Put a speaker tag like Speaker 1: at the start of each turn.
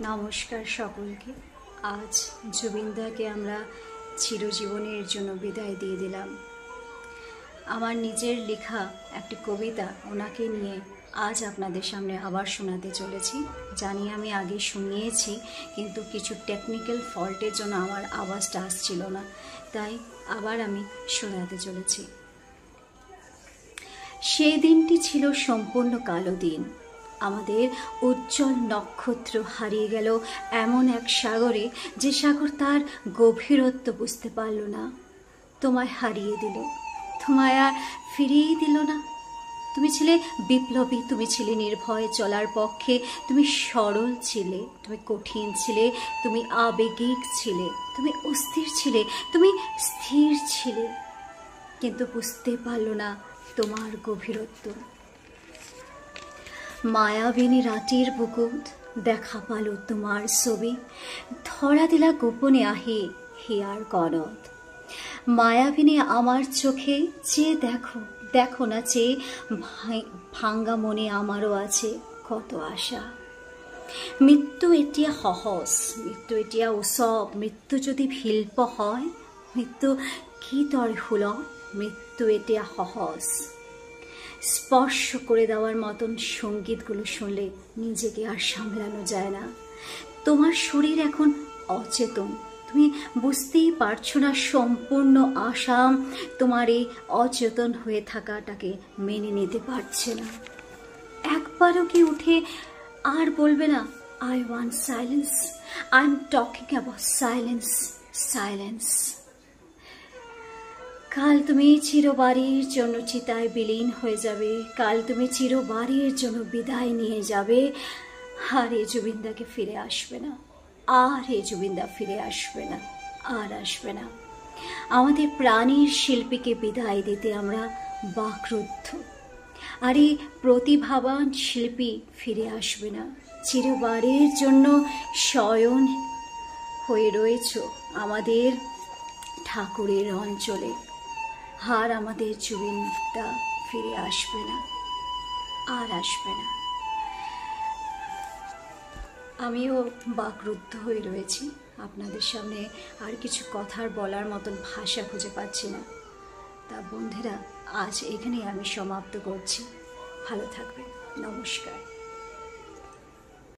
Speaker 1: নমস্কার সকলকে। আজ জুবিনদাকে আমরা চিরজীবনের জন্য বিদায় দিয়ে দিলাম। আমার নিজের লেখা একটি কবিতা ওনাকে নিয়ে আজ আপনাদের সামনে আবার শোনাতে চলেছি। জানি আমি আগে শুনিয়েছি, কিন্তু কিছু টেকনিক্যাল ফল্টের জন্য আমার আওয়াজটা আসছিল না, তাই আবার আমি শোনাতে চলেছি। সেই দিনটি ছিল সম্পূর্ণ কালো দিন। আমাদের উজ্জ্বল নক্ষত্র হারিয়ে গেল এমন এক সাগরে, যে সাগর তার গভীরত্ব বুঝতে পারল না। তোমায় হারিয়ে দিল, তোমায় আর ফিরিয়ে দিল না। তুমি ছিলে বিপ্লবী, তুমি ছিলে নির্ভয় চলার পক্ষে, তুমি সরল ছিলে, তুমি কঠিন ছিলে, তুমি আবেগিক ছিলে, তুমি অস্থির ছিলে, তুমি স্থির ছিলে, কিন্তু বুঝতে পারল না তোমার গভীরত্ব। মায়াবিনী রাতের বুকুত দেখা পালো তোমার ছবি, ধরা দিলা গোপনে আহি হিয়ার গনদ। মায়াবিনী আমার চোখে চেয়ে দেখো, দেখো না চেয়ে ভাঙ্গা মনে আমারও আছে কত আশা। মৃত্যু এতিয়া সহজ, মৃত্যু এতিয়া উৎসৱ, মৃত্যু যদি শিল্প হয়, মৃত্যু কি তরে সুলভ, মৃত্যু এতিয়া সহজ। স্পর্শ করে দেওয়ার মতন সঙ্গীতগুলো শুনলে নিজেকে আর সামলানো যায় না। তোমার শরীর এখন অচেতন, তুমি বুঝতেই পারছো না সম্পূর্ণ আশা তোমার এই অচেতন হয়ে থাকাটাকে মেনে নিতে পারছে না। একবারও কি উঠে আর বলবে না, I want silence, I am talking about silence, silence. কাল তুমি চিরবাড়ির জন্য চিতায় বিলীন হয়ে যাবে, কাল তুমি চিরবাড়ির জন্য বিদায় নিয়ে যাবে। আর এ জুবিনদাকে ফিরে আসবে না, আর এ জুবিনদা ফিরে আসবে না, আর আসবে না। আমাদের প্রাণীর শিল্পীকে বিদায় দিতে আমরা বাকরুদ্ধ। আর এই প্রতিভাবান শিল্পী ফিরে আসবে না। চিরবাড়ির জন্য শয়ন হয়ে রয়েছ আমাদের ঠাকুরের অঞ্চলে। আর আমাদের জুবিনদা ফিরে আসবে না, আর আসবে না। আমিও বাকরুদ্ধ হয়ে রয়েছি। আপনাদের সামনে আর কিছু কথার বলার মতন ভাষা খুঁজে পাচ্ছি না। তা বন্ধুরা, আজ এখানেই আমি সমাপ্ত করছি। ভালো থাকবেন। নমস্কার।